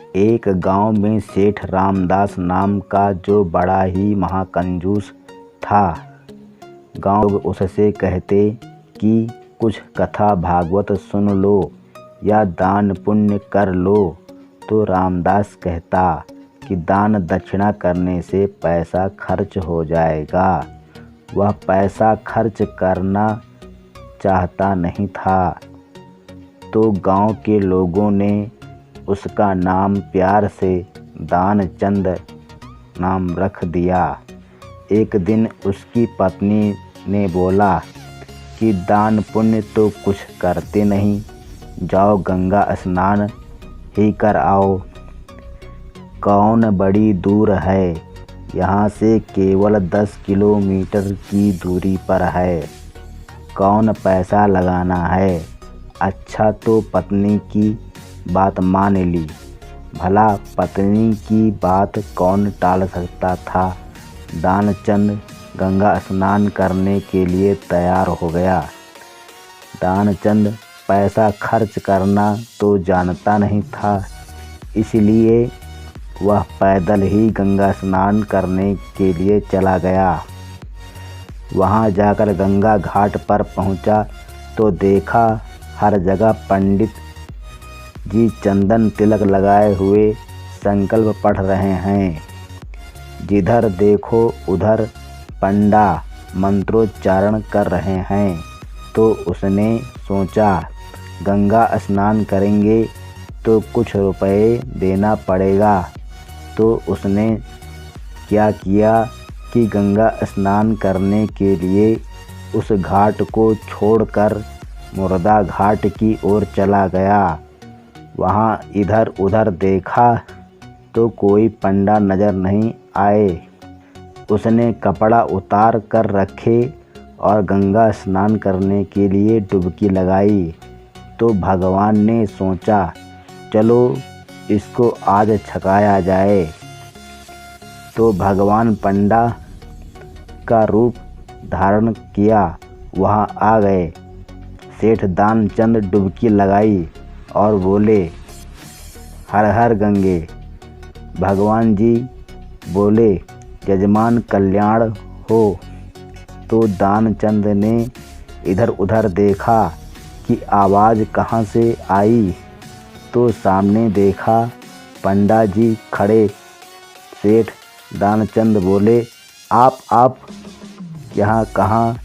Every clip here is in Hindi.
एक गांव में सेठ रामदास नाम का जो बड़ा ही महाकंजूस था। गांव लोग उससे कहते कि कुछ कथा भागवत सुन लो या दान पुण्य कर लो, तो रामदास कहता कि दान दक्षिणा करने से पैसा खर्च हो जाएगा। वह पैसा खर्च करना चाहता नहीं था, तो गांव के लोगों ने उसका नाम प्यार से दानचंद नाम रख दिया। एक दिन उसकी पत्नी ने बोला कि दान पुण्य तो कुछ करते नहीं, जाओ गंगा स्नान ही कर आओ। कौन बड़ी दूर है, यहाँ से केवल 10 किलोमीटर की दूरी पर है। कौन पैसा लगाना है। अच्छा, तो पत्नी की बात मान ली। भला पत्नी की बात कौन टाल सकता था। दानचंद गंगा स्नान करने के लिए तैयार हो गया। दानचंद पैसा खर्च करना तो जानता नहीं था, इसलिए वह पैदल ही गंगा स्नान करने के लिए चला गया। वहां जाकर गंगा घाट पर पहुंचा तो देखा हर जगह पंडित जी चंदन तिलक लगाए हुए संकल्प पढ़ रहे हैं। जिधर देखो उधर पंडा मंत्रोच्चारण कर रहे हैं। तो उसने सोचा गंगा स्नान करेंगे तो कुछ रुपए देना पड़ेगा। तो उसने क्या किया कि गंगा स्नान करने के लिए उस घाट को छोड़कर मुर्दा घाट की ओर चला गया। वहाँ इधर उधर देखा तो कोई पंडा नजर नहीं आए। उसने कपड़ा उतार कर रखे और गंगा स्नान करने के लिए डुबकी लगाई। तो भगवान ने सोचा चलो इसको आज छकाया जाए। तो भगवान पंडा का रूप धारण किया वहाँ आ गए। सेठ दानचंद डुबकी लगाई और बोले हर हर गंगे। भगवान जी बोले यजमान कल्याण हो। तो दानचंद ने इधर उधर देखा कि आवाज़ कहाँ से आई। तो सामने देखा पंडा जी खड़े। सेठ दानचंद बोले आप यहाँ कहाँ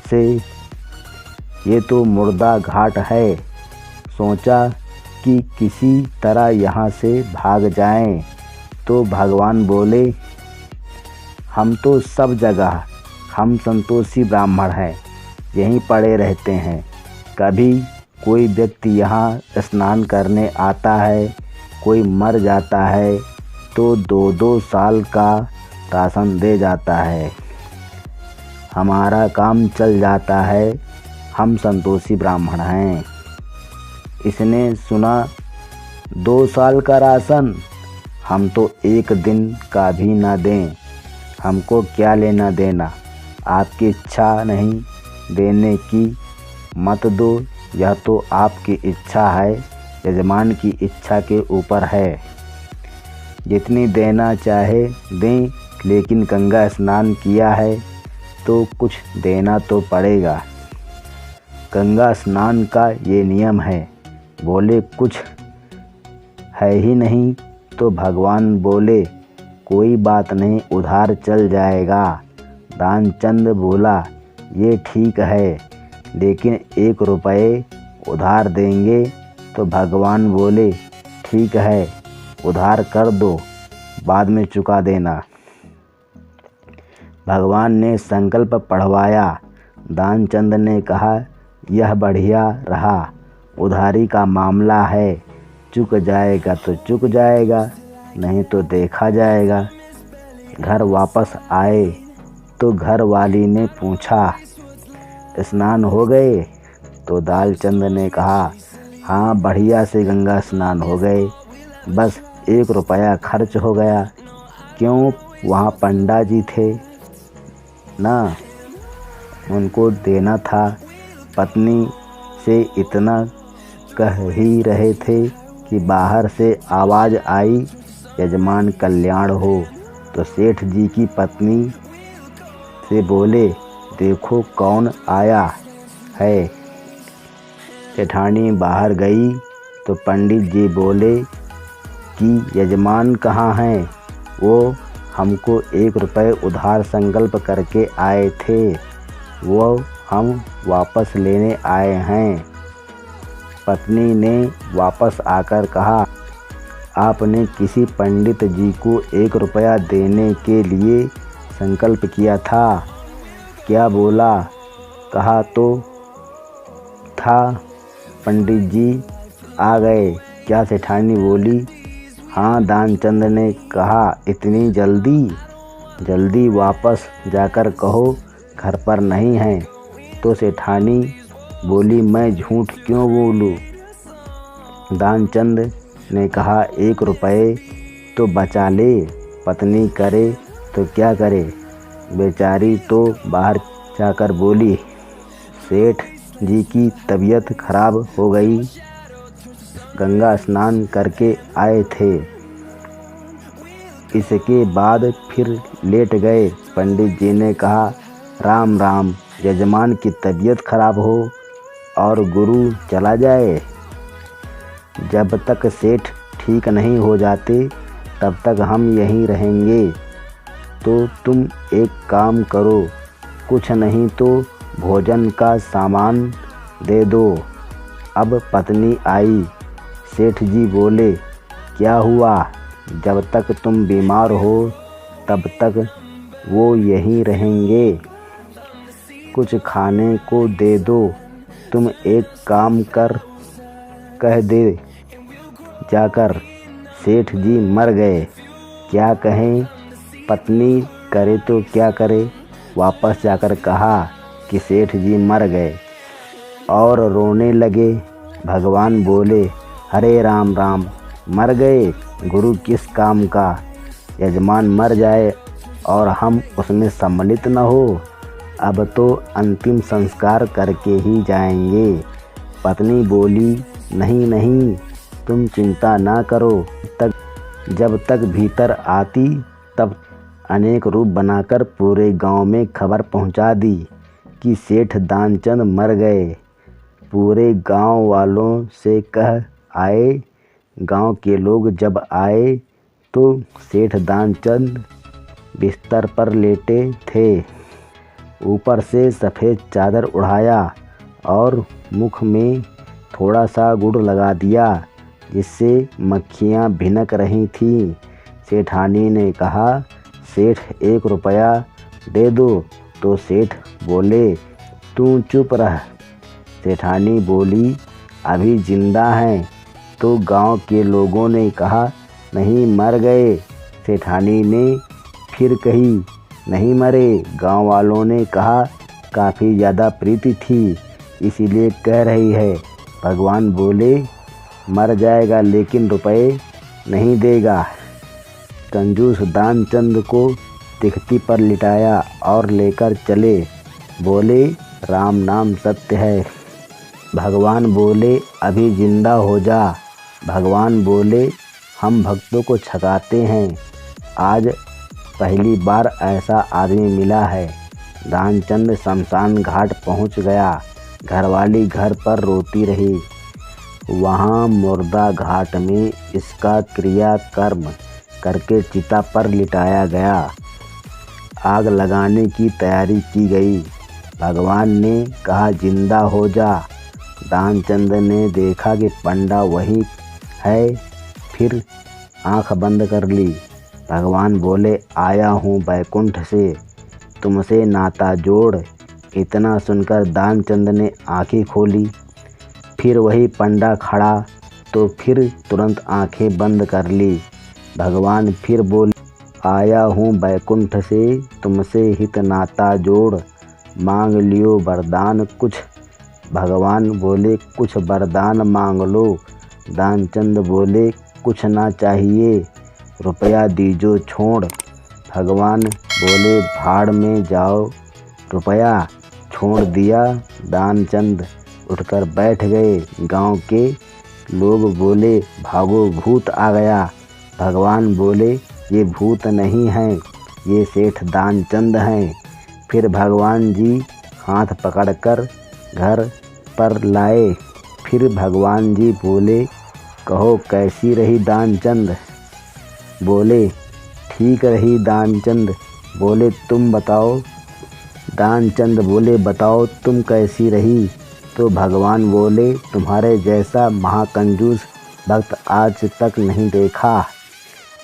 से। ये तो मुर्दा घाट है। सोचा कि किसी तरह यहाँ से भाग जाएं। तो भगवान बोले हम तो सब जगह हम संतोषी ब्राह्मण हैं, यहीं पड़े रहते हैं। कभी कोई व्यक्ति यहाँ स्नान करने आता है, कोई मर जाता है तो 2-2 साल का राशन दे जाता है। हमारा काम चल जाता है, हम संतोषी ब्राह्मण हैं। इसने सुना 2 साल का राशन, हम तो 1 दिन का भी ना दें। हमको क्या लेना देना। आपकी इच्छा नहीं देने की, मत दो। यह तो आपकी इच्छा है, यजमान की इच्छा के ऊपर है। जितनी देना चाहे दें, लेकिन गंगा स्नान किया है तो कुछ देना तो पड़ेगा। गंगा स्नान का ये नियम है। बोले कुछ है ही नहीं। तो भगवान बोले कोई बात नहीं, उधार चल जाएगा। दानचंद बोला ये ठीक है, लेकिन 1 रुपये उधार देंगे। तो भगवान बोले ठीक है, उधार कर दो, बाद में चुका देना। भगवान ने संकल्प पढ़वाया। दानचंद ने कहा यह बढ़िया रहा, उधारी का मामला है, चुक जाएगा तो चुक जाएगा, नहीं तो देखा जाएगा। घर वापस आए तो घर वाली ने पूछा स्नान हो गए। तो दानचंद ने कहा हाँ, बढ़िया से गंगा स्नान हो गए, बस 1 रुपया खर्च हो गया। क्यों, वहाँ पंडा जी थे ना, उनको देना था। पत्नी से इतना कह ही रहे थे कि बाहर से आवाज़ आई, यजमान कल्याण हो। तो सेठ जी की पत्नी से बोले, देखो कौन आया है। सेठानी बाहर गई तो पंडित जी बोले कि यजमान कहाँ हैं? वो हमको 1 रुपये उधार संकल्प करके आए थे, वो हम वापस लेने आए हैं। पत्नी ने वापस आकर कहा, आपने किसी पंडित जी को 1 रुपया देने के लिए संकल्प किया था, क्या बोला? कहा तो था पंडित जी आ गए। क्या? सेठानी बोली। हाँ, दानचंद ने कहा, इतनी जल्दी? जल्दी वापस जाकर कहो घर पर नहीं है। तो सेठानी बोली, मैं झूठ क्यों बोलूं? दानचंद ने कहा, 1 रुपये तो बचा ले। पत्नी करे तो क्या करे, बेचारी तो बाहर जाकर बोली, सेठ जी की तबीयत खराब हो गई, गंगा स्नान करके आए थे। इसके बाद फिर लेट गए। पंडित जी ने कहा, राम राम, यजमान की तबीयत खराब हो और गुरु चला जाए। जब तक सेठ ठीक नहीं हो जाते तब तक हम यहीं रहेंगे। तो तुम एक काम करो, कुछ नहीं तो भोजन का सामान दे दो। अब पत्नी आई। सेठ जी बोले, क्या हुआ? जब तक तुम बीमार हो तब तक वो यहीं रहेंगे, कुछ खाने को दे दो। तुम एक काम कर, कह दे जाकर सेठ जी मर गए। क्या कहें? पत्नी करे तो क्या करे, वापस जाकर कहा कि सेठ जी मर गए और रोने लगे। भगवान बोले, हरे राम राम, मर गए, गुरु किस काम का? यजमान मर जाए और हम उसमें सम्मिलित न हो, अब तो अंतिम संस्कार करके ही जाएंगे। पत्नी बोली, नहीं नहीं, तुम चिंता ना करो। जब तक भीतर आती तब अनेक रूप बनाकर पूरे गांव में खबर पहुंचा दी कि सेठ दानचंद मर गए। पूरे गांव वालों से कह आए। गांव के लोग जब आए तो सेठ दानचंद बिस्तर पर लेटे थे, ऊपर से सफ़ेद चादर उड़ाया और मुख में थोड़ा सा गुड़ लगा दिया, जिससे मक्खियाँ भिनक रही थीं। सेठानी ने कहा, सेठ 1 रुपया दे दो। तो सेठ बोले, तू चुप रह। सेठानी बोली, अभी जिंदा हैं। तो गांव के लोगों ने कहा, नहीं मर गए। सेठानी ने फिर कही, नहीं मरे। गांव वालों ने कहा, काफ़ी ज़्यादा प्रीति थी इसीलिए कह रही है। भगवान बोले, मर जाएगा लेकिन रुपए नहीं देगा। कंजूस दानचंद को तिख्ती पर लिटाया और लेकर चले। बोले, राम नाम सत्य है। भगवान बोले, अभी जिंदा हो जा। भगवान बोले, हम भक्तों को छकाते हैं, आज पहली बार ऐसा आदमी मिला है। दानचंद शमशान घाट पहुंच गया। घरवाली घर पर रोती रही। वहां मुर्दा घाट में इसका क्रियाकर्म करके चिता पर लिटाया गया। आग लगाने की तैयारी की गई। भगवान ने कहा, जिंदा हो जा। दानचंद ने देखा कि पंडा वही है, फिर आंख बंद कर ली। भगवान बोले, आया हूँ बैकुंठ से तुमसे नाता जोड़। इतना सुनकर दानचंद ने आंखें खोली। फिर वही पंडा खड़ा तो फिर तुरंत आंखें बंद कर ली। भगवान फिर बोले, आया हूँ बैकुंठ से तुमसे हित नाता जोड़, मांग लियो वरदान कुछ। भगवान बोले, कुछ वरदान मांग लो। दानचंद बोले, कुछ ना चाहिए, रुपया दीजो छोड़। भगवान बोले, भाड़ में जाओ, रुपया छोड़ दिया। दानचंद उठकर बैठ गए। गांव के लोग बोले भागो भूत आ गया। भगवान बोले ये भूत नहीं हैं, ये सेठ दानचंद हैं। फिर भगवान जी हाथ पकड़कर घर पर लाए। फिर भगवान जी बोले कहो कैसी रही दानचंद। बोले ठीक रही दानचंद। बोले तुम बताओ। दानचंद बोले बताओ तुम कैसी रही। तो भगवान बोले तुम्हारे जैसा महाकंजूस भक्त आज तक नहीं देखा।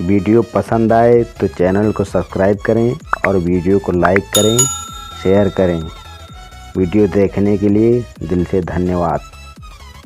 वीडियो पसंद आए तो चैनल को सब्सक्राइब करें और वीडियो को लाइक करें, शेयर करें। वीडियो देखने के लिए दिल से धन्यवाद।